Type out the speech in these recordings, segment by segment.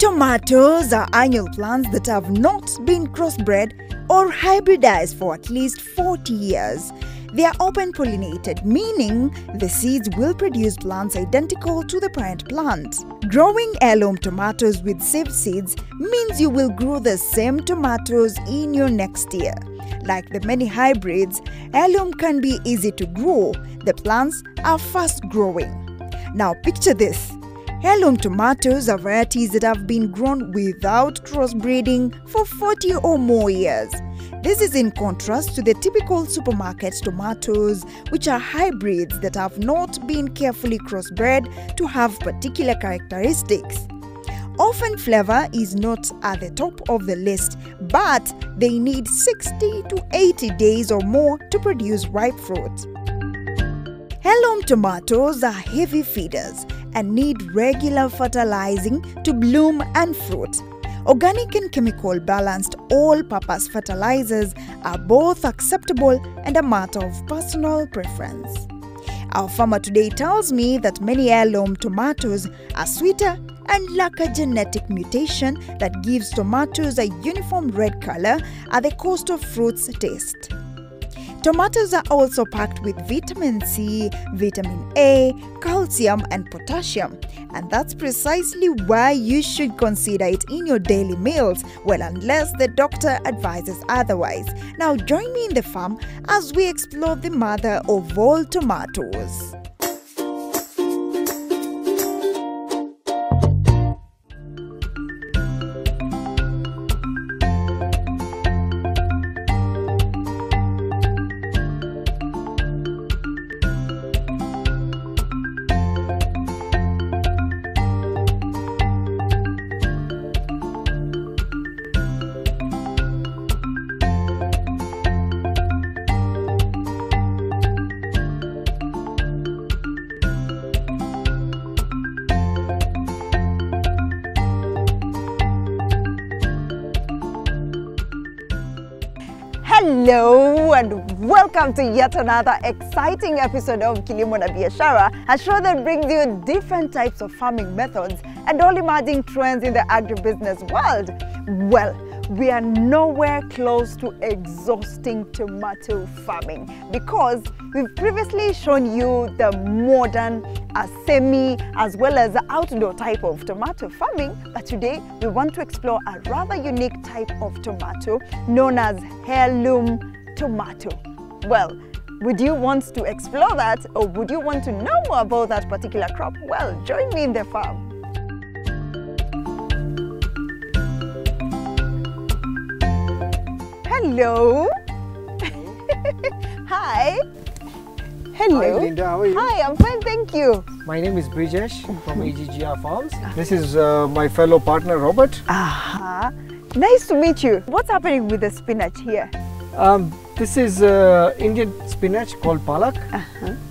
Tomatoes are annual plants that have not been crossbred or hybridized for at least 40 years. They are open-pollinated, meaning the seeds will produce plants identical to the parent plant. Growing heirloom tomatoes with saved seeds means you will grow the same tomatoes in your next year. Like the many hybrids, heirloom can be easy to grow. The plants are fast-growing. Now picture this. Heirloom tomatoes are varieties that have been grown without crossbreeding for 40 or more years. This is in contrast to the typical supermarket tomatoes, which are hybrids that have not been carefully crossbred to have particular characteristics. Often flavor is not at the top of the list, but they need 60 to 80 days or more to produce ripe fruit. Heirloom tomatoes are heavy feeders and need regular fertilizing to bloom and fruit. Organic and chemical balanced all-purpose fertilizers are both acceptable and a matter of personal preference. Our farmer today tells me that many heirloom tomatoes are sweeter and lack a genetic mutation that gives tomatoes a uniform red color at the cost of fruit's taste. Tomatoes are also packed with vitamin C, vitamin A, calcium and potassium, and that's precisely why you should consider it in your daily meals, well, unless the doctor advises otherwise. Now join me in the farm as we explore the mother of all tomatoes. Hello and welcome to yet another exciting episode of Kilimo na Biashara, a show that brings you different types of farming methods and all emerging trends in the agribusiness world. Well, we are nowhere close to exhausting tomato farming because we've previously shown you the modern, semi, as well as the outdoor type of tomato farming, but today we want to explore a rather unique type of tomato known as heirloom tomato. Well, would you want to explore that, or would you want to know more about that particular crop? Well, join me in the farm. Hello. Hi. Hello. Hi Linda, how are you? Hi, I'm fine, thank you. My name is Brijesh from AGGR Farms. This is my fellow partner Robert. Nice to meet you. What's happening with the spinach here? This is Indian spinach called palak,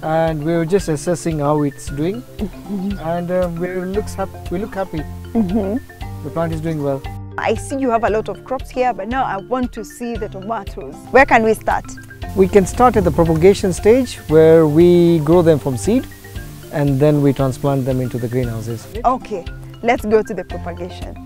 and we were just assessing how it's doing, and we look happy. The plant is doing well. I see you have a lot of crops here, but now I want to see the tomatoes. Where can we start? We can start at the propagation stage where we grow them from seed and then we transplant them into the greenhouses. Okay, let's go to the propagation.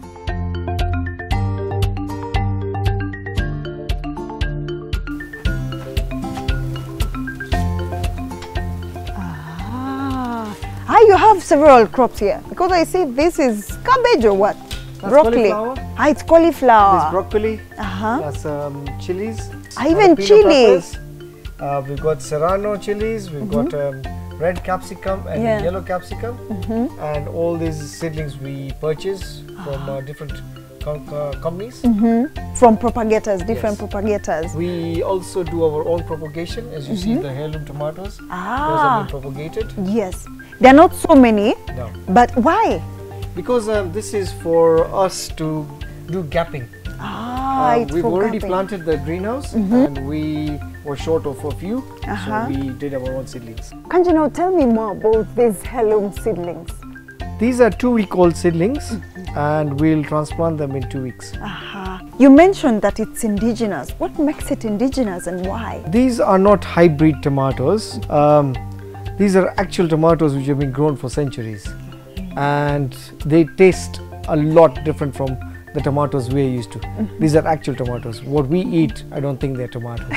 You have several crops here because I see this is cabbage or what? That's broccoli. Cauliflower. It's cauliflower. There's broccoli. That's chilies. Even chilies. We've got serrano chilies. We've got red capsicum and yellow capsicum, and all these seedlings we purchase from different companies. From propagators, different propagators. We also do our own propagation, as you see the heirloom tomatoes. Those have been propagated. Yes. There are not so many. No. But why? Because this is for us to do gapping. We've already planted the greenhouse and we were short of a few, so we did our own seedlings. Can you now tell me more about these heirloom seedlings? These are 2-week-old seedlings and we'll transplant them in 2 weeks. You mentioned that it's indigenous. What makes it indigenous and why? These are not hybrid tomatoes. These are actual tomatoes which have been grown for centuries, and they taste a lot different from the tomatoes we're used to. These are actual tomatoes. What we eat, I don't think they're tomatoes.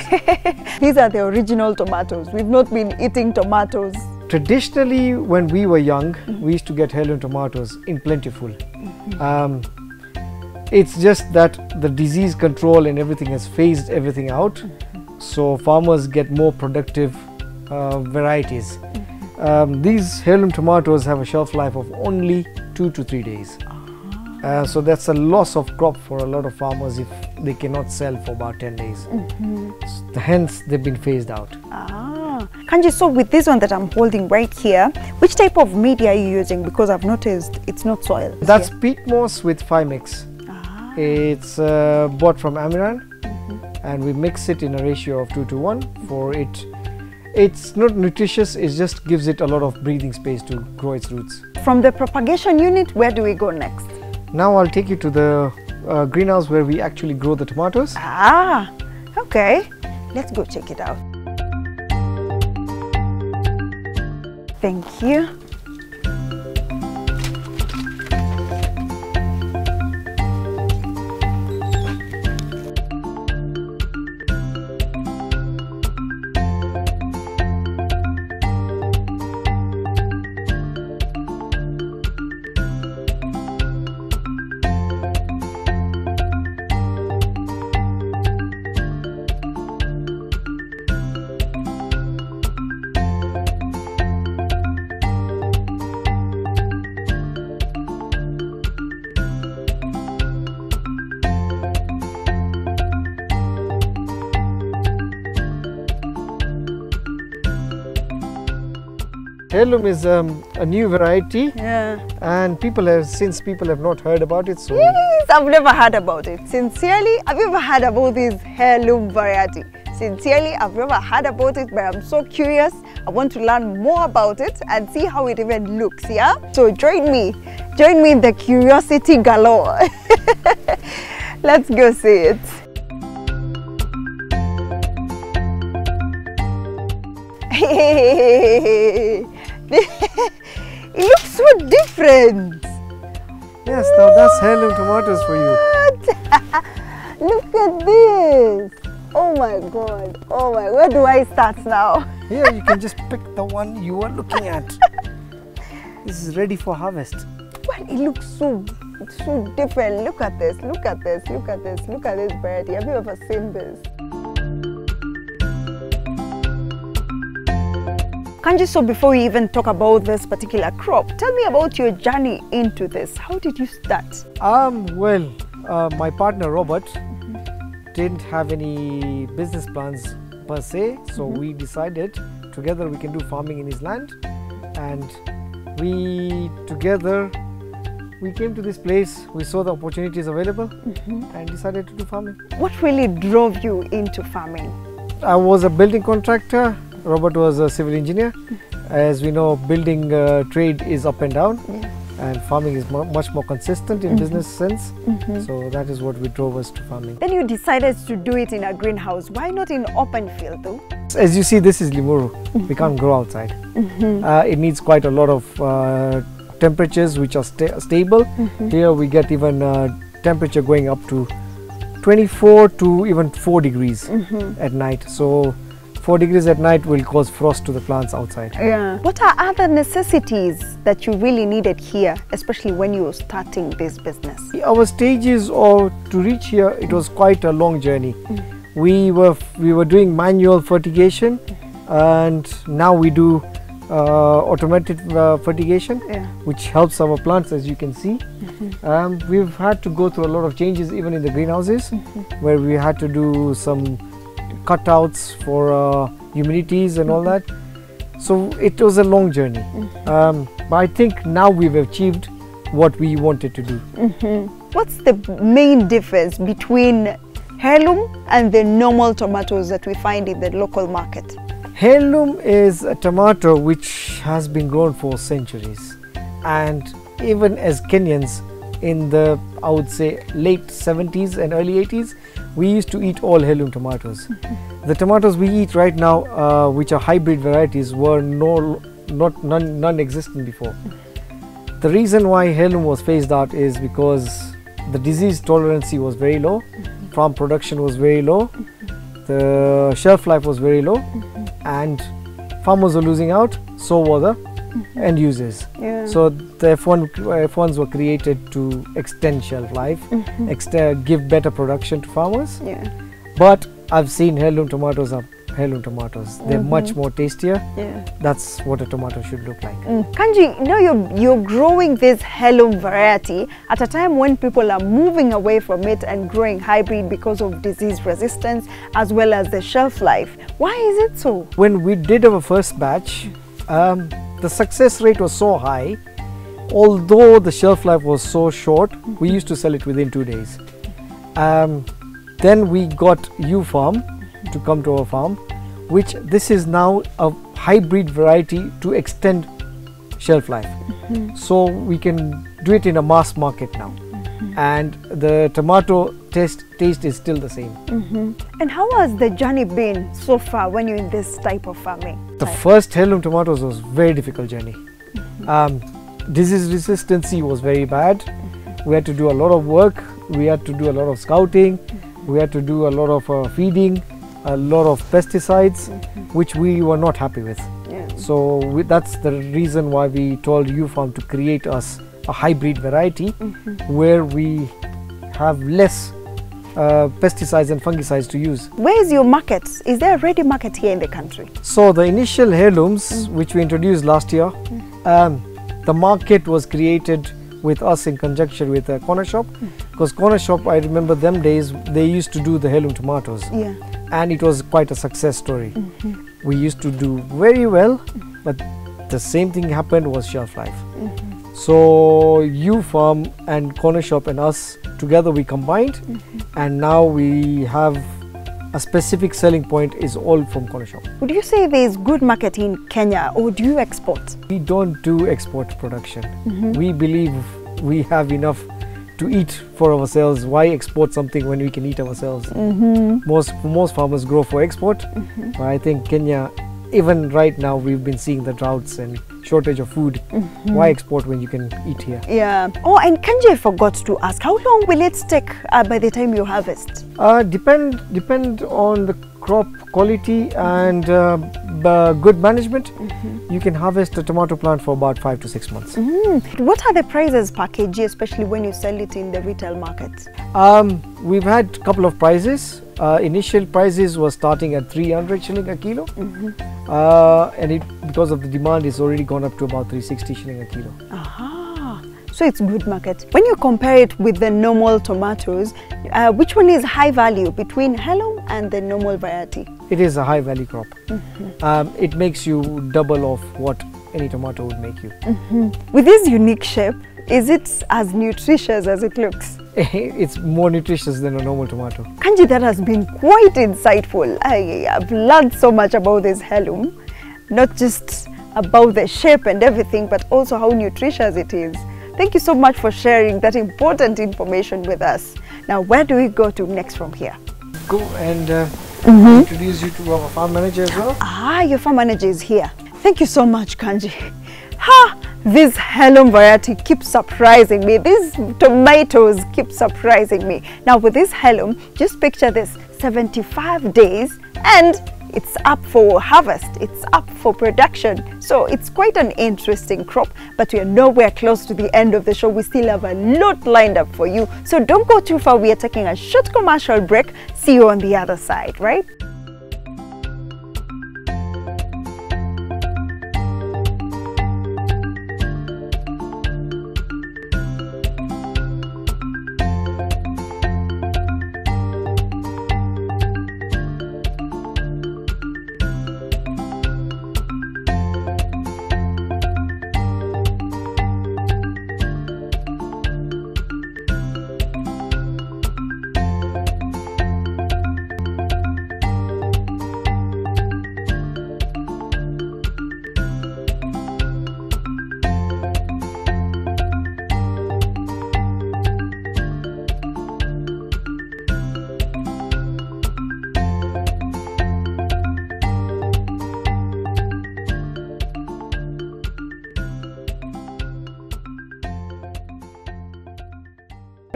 These are the original tomatoes. We've not been eating tomatoes. Traditionally, when we were young, we used to get heirloom tomatoes in plentiful. It's just that the disease control and everything has phased everything out, so farmers get more productive varieties. These heirloom tomatoes have a shelf life of only 2 to 3 days. So that's a loss of crop for a lot of farmers if they cannot sell for about 10 days. Hence, they've been phased out. Kanji, so with this one that I'm holding right here, which type of media are you using? Because I've noticed it's not soil. That's peat moss with Phi Mix. It's bought from Amiran, and we mix it in a ratio of 2 to 1 for it. It's not nutritious, it just gives it a lot of breathing space to grow its roots. From the propagation unit, where do we go next? Now I'll take you to the greenhouse where we actually grow the tomatoes. Okay. Let's go check it out. Thank you. Heirloom is a new variety, and people have not heard about it. So Yes, I've never heard about it. Sincerely, have you ever heard about this heirloom variety? Sincerely, I've never heard about it, but I'm so curious. I want to learn more about it and see how it even looks, yeah? So join me in the curiosity galore. Let's go see it. It looks so different. yes, now that's heirloom tomatoes for you. Look at this. Oh my god. Oh my, where do I start now? Here you can just pick the one you are looking at. This is ready for harvest. Well, it looks so different. Look at this, look at this, look at this, look at this variety. Have you ever seen this? Kanji, so before we even talk about this particular crop, tell me about your journey into this. How did you start? Well, my partner Robert didn't have any business plans per se, so we decided together we can do farming in his land, and we came to this place, we saw the opportunities available and decided to do farming. What really drove you into farming? I was a building contractor, Robert was a civil engineer. As we know, building trade is up and down, and farming is much more consistent in business sense. So that is what drove us to farming. Then you decided to do it in a greenhouse. Why not in open field though? As you see, this is limuru. We can't grow outside. It needs quite a lot of temperatures which are stable. Here we get even temperature going up to 24 to even 4 degrees at night. So 4 degrees at night will cause frost to the plants outside. What are other necessities that you really needed here, especially when you were starting this business? Our stages to reach here, it was quite a long journey. We were doing manual fertigation, and now we do automated fertigation, which helps our plants, as you can see. We've had to go through a lot of changes even in the greenhouses, where we had to do some cutouts for humidties and all that. So it was a long journey, but I think now we've achieved what we wanted to do. What's the main difference between heirloom and the normal tomatoes that we find in the local market? Heirloom is a tomato which has been grown for centuries, and even as Kenyans in the, I would say, late 70s and early 80s, we used to eat all heirloom tomatoes. The tomatoes we eat right now, which are hybrid varieties, were non-existent before. The reason why heirloom was phased out is because the disease tolerance was very low, farm production was very low, the shelf life was very low, and farmers were losing out, so were the end users. Yeah. So the F1s were created to extend shelf life, give better production to farmers. Yeah. But I've seen heirloom tomatoes are heirloom tomatoes. They're much more tastier. Yeah. That's what a tomato should look like. Kanji, now you're growing this heirloom variety at a time when people are moving away from it and growing hybrid because of disease resistance as well as the shelf life. Why is it so? When we did our first batch, the success rate was so high. Although the shelf life was so short, we used to sell it within 2 days. Then we got U-Farm to come to our farm, which this is now a hybrid variety to extend shelf life. So we can do it in a mass market now, and the tomato taste is still the same. And how has the journey been so far when you're in this type of farming? The first heirloom tomatoes was very difficult journey. Disease resistance was very bad. We had to do a lot of work. We had to do a lot of scouting. We had to do a lot of feeding, a lot of pesticides, which we were not happy with. Yeah. So that's the reason why we told U-Farm to create us a hybrid variety where we have less pesticides and fungicides to use. Where is your market? Is there a ready market here in the country? So the initial heirlooms which we introduced last year, the market was created with us in conjunction with a corner shop, because corner shop, I remember them days, they used to do the heirloom tomatoes. Yeah. And it was quite a success story. We used to do very well, but the same thing happened was shelf life. So U-Farm and corner shop and us together we combined, and now we have a specific selling point is all from corner shop. Would you say there is good market in Kenya, or do you export? We don't do export production. We believe we have enough to eat for ourselves. Why export something when we can eat ourselves? Most farmers grow for export, but I think Kenya, even right now, we've been seeing the droughts and shortage of food. Why export when you can eat here? Yeah. Oh, and Kanji, I forgot to ask, how long will it take by the time you harvest? Depend on the crop quality and good management. You can harvest a tomato plant for about 5 to 6 months. What are the prices per kg, especially when you sell it in the retail market? We've had a couple of prices. Initial prices were starting at 300 shilling a kilo, and because of the demand, it's already gone up to about 360 shilling a kilo. Aha, so it's good market. When you compare it with the normal tomatoes, which one is high value between heirloom and the normal variety? It is a high value crop. It makes you double of what any tomato would make you. With this unique shape, is it as nutritious as it looks? It's more nutritious than a normal tomato. Kanji, that has been quite insightful. I've learned so much about this heirloom, not just about the shape and everything, but also how nutritious it is. Thank you so much for sharing that important information with us. Now, where do we go to next from here? Go and introduce you to our farm manager as well. Ah, your farm manager is here. Thank you so much, Kanji. This heirloom variety keeps surprising me. These tomatoes keep surprising me. Now with this heirloom, just picture this, 75 days and it's up for harvest, it's up for production. So it's quite an interesting crop, but we are nowhere close to the end of the show. We still have a lot lined up for you. So don't go too far. We are taking a short commercial break. See you on the other side, right?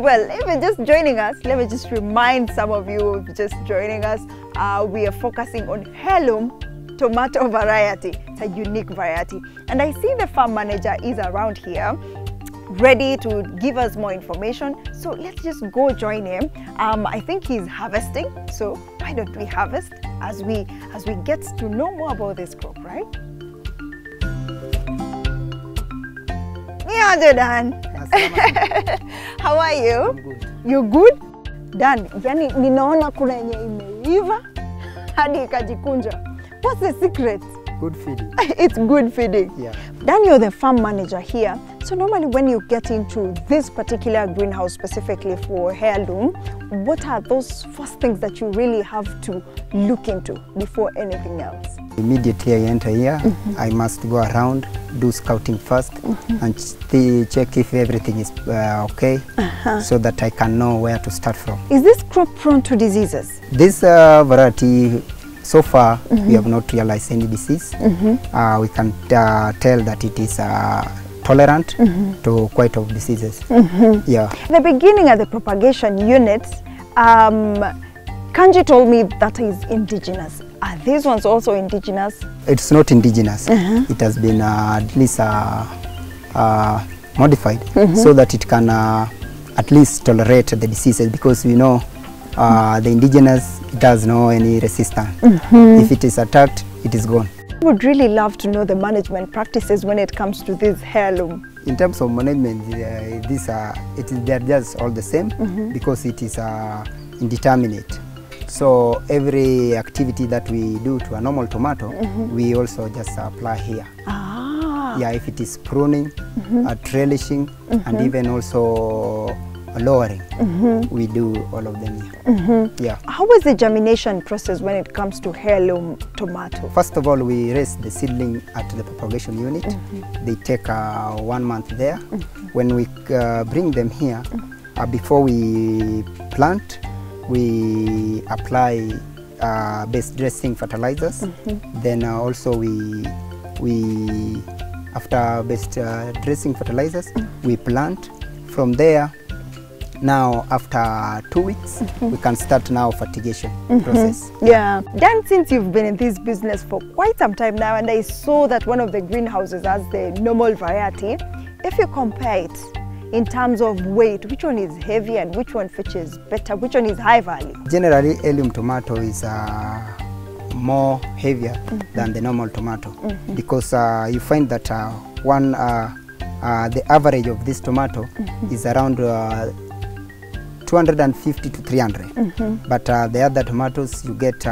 Well, if you're just joining us, let me just remind some of you just joining us, we are focusing on heirloom tomato variety. It's a unique variety. And I see the farm manager is around here, ready to give us more information. So let's just go join him. I think he's harvesting. So why don't we harvest as we get to know more about this crop, right? Yeah, Dan. How are you? I'm good. You good? Dan, yani ninaona kuna yenye imeiva hadi ikajikunja. What's the secret? Good feeding. It's good feeding. Yeah. Dan, you're the farm manager here. So normally when you get into this particular greenhouse specifically for heirloom, what are those first things that you really have to look into before anything else? Immediately I enter here, I must go around, do scouting first, and check if everything is okay, so that I can know where to start from. Is this crop prone to diseases? This variety, so far, we have not realized any disease. We can tell that it is tolerant to quite of diseases. Yeah. The beginning at the propagation unit, Kanji told me that is indigenous. Are these ones also indigenous? It's not indigenous. It has been at least modified so that it can at least tolerate the diseases, because we know the indigenous does know any resistance. If it is attacked, it is gone. I would really love to know the management practices when it comes to this heirloom. In terms of management, they're just all the same because it is indeterminate. So every activity that we do to a normal tomato, we also just apply here. Yeah, if it is pruning, trellising, and even also lowering, we do all of them here. Yeah. How is the germination process when it comes to heirloom tomato? First of all, we raise the seedling at the propagation unit. They take 1 month there. When we bring them here, before we plant, we apply base dressing fertilizers. Then also we after base dressing fertilizers, we plant. From there, now after 2 weeks, we can start now fertigation process. Yeah. Dan, since you've been in this business for quite some time now, and I saw that one of the greenhouses has the normal variety, if you compare it in terms of weight, which one is heavy and which one fetches better, which one is high value? Generally, heirloom tomato is more heavier than the normal tomato, because you find that the average of this tomato is around 250 to 300, but the other tomatoes you get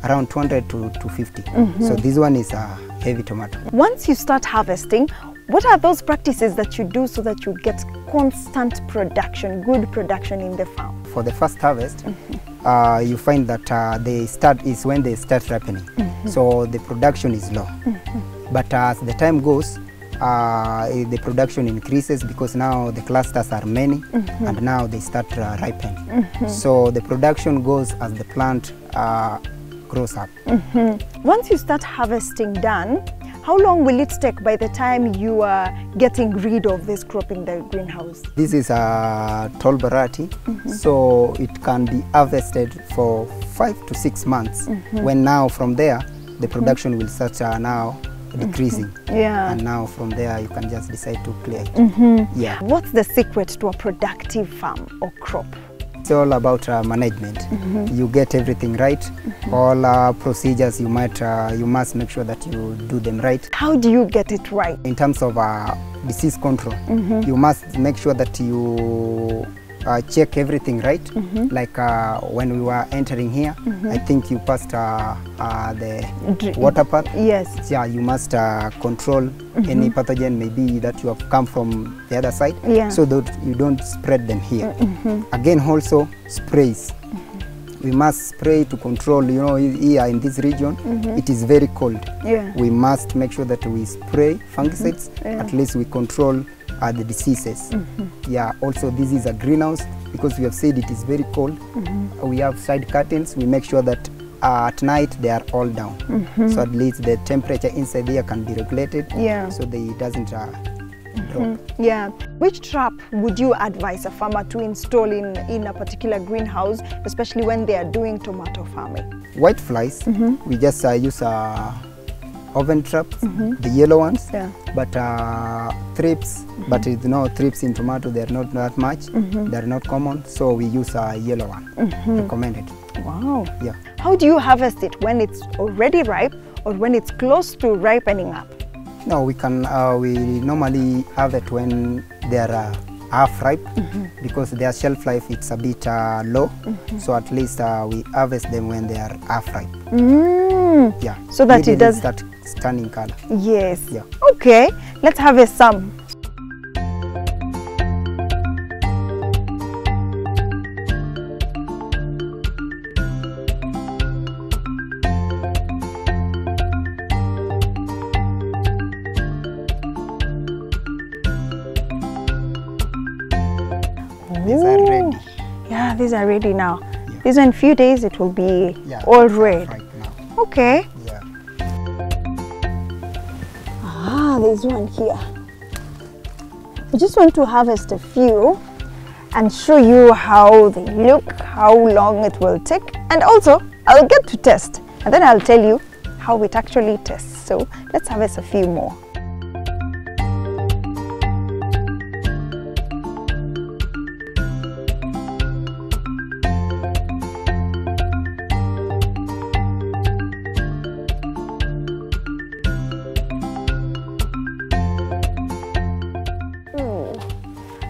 around 200 to 250. So this one is a heavy tomato. Once you start harvesting, what are those practices that you do so that you get constant production, good production in the farm? For the first harvest, you find that is when they start ripening. So the production is low. But as the time goes, the production increases because now the clusters are many and now they start ripening. So the production goes as the plant grows up. Once you start harvesting, Dan, how long will it take by the time you are getting rid of this crop in the greenhouse? This is a tall variety, so it can be harvested for 5 to 6 months. When now from there, the production will start now decreasing. Yeah. And now from there, you can just decide to clear it. Yeah. What's the secret to a productive farm or crop? It's all about management. You get everything right. All procedures you must make sure that you do them right. How do you get it right? In terms of disease control, you must make sure that you check everything right. Like when we were entering here, I think you passed the water path. Yes. Yeah, you must control any pathogen maybe that you have come from the other side, so that you don't spread them here. Again, also sprays. We must spray to control, you know, here in this region, it is very cold. We must make sure that we spray fungicides, at least we control the diseases. Yeah, also this is a greenhouse because we have said it is very cold. We have side curtains. We make sure that at night they are all down, so at least the temperature inside here can be regulated, so they doesn't drop. Yeah. Which trap would you advise a farmer to install in a particular greenhouse, especially when they are doing tomato farming? White flies, we just use oven traps, the yellow ones. Yeah. But thrips, but it's no thrips in tomato, they're not that much, they're not common, so we use a yellow one, recommended. Wow. Yeah. How do you harvest it? When it's already ripe or when it's close to ripening up? No, we can, we normally have it when they are half ripe, because their shelf life it's a bit low, so at least we harvest them when they are half ripe. Yeah. So that it does start turning color. Yes. Yeah. Okay, let's harvest some. These are ready. Yeah, these are ready now. Yeah. These in few days it will be all red. Right now. Okay. Yeah. Ah, there's one here. I just want to harvest a few and show you how they look, how long it will take, and also I'll get to test and then I'll tell you how it actually tastes. So let's harvest a few more.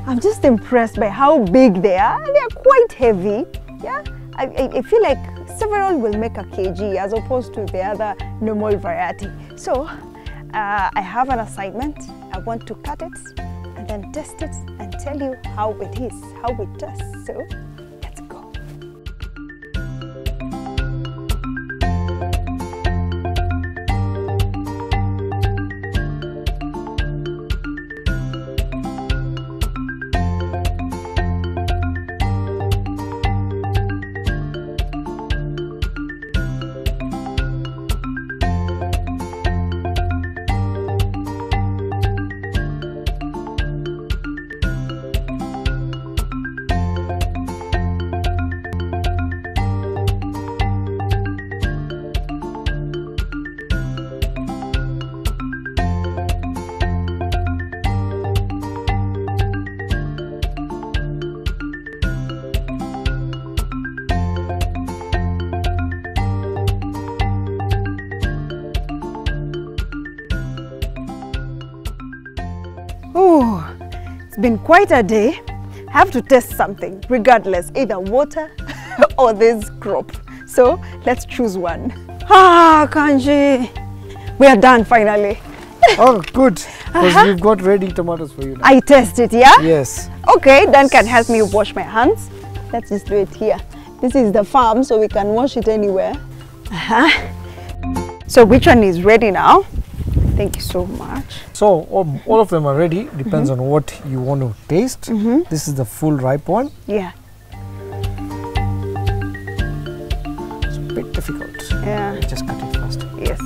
I'm just impressed by how big they are. They are quite heavy. Yeah, I feel like several will make a kg as opposed to the other normal variety. So I have an assignment. I want to cut it and then test it and tell you how it is, how it tastes. So let's go. Oh, it's been quite a day. I have to test something, regardless, either water or this crop. So let's choose one. Ah, Kanji, we are done finally. Oh, good. Because we've got ready tomatoes for you now. I test it, yeah? Yes. Okay, Dan can help me wash my hands. Let's just do it here. This is the farm, so we can wash it anywhere. So which one is ready now? Thank you so much. So all of them are ready. Depends on what you want to taste. This is the full ripe one. Yeah. It's a bit difficult. Yeah. Just cut it fast. Yes.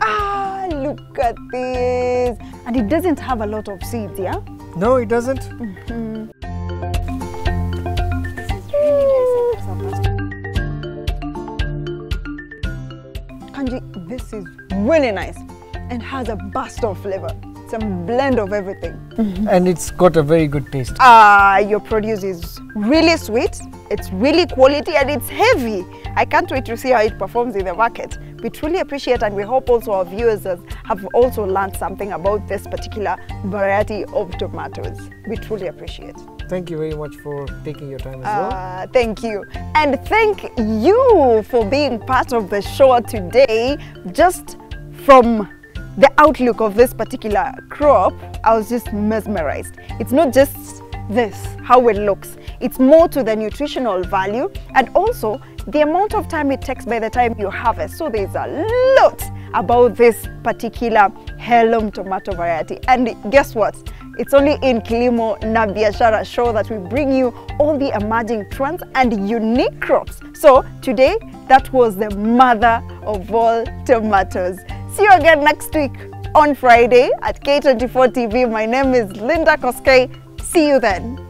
Ah, look at this. And it doesn't have a lot of seeds, yeah? No, it doesn't. Kanji, this is really nice and has a burst of flavor. It's a blend of everything. And it's got a very good taste. Your produce is really sweet, it's really quality, and it's heavy. I can't wait to see how it performs in the market. We truly appreciate, and we hope also our viewers have also learned something about this particular variety of tomatoes. We truly appreciate. Thank you very much for taking your time as well. Thank you. And thank you for being part of the show today. Just from the outlook of this particular crop, I was just mesmerized. It's not just this, how it looks. It's more to the nutritional value and also the amount of time it takes by the time you harvest. So there's a lot about this particular heirloom tomato variety. And guess what? It's only in Kilimo na Biashara show that we bring you all the emerging trends and unique crops. So today, that was the mother of all tomatoes. See you again next week on Friday at K24 TV. My name is Linda Koskei. See you then.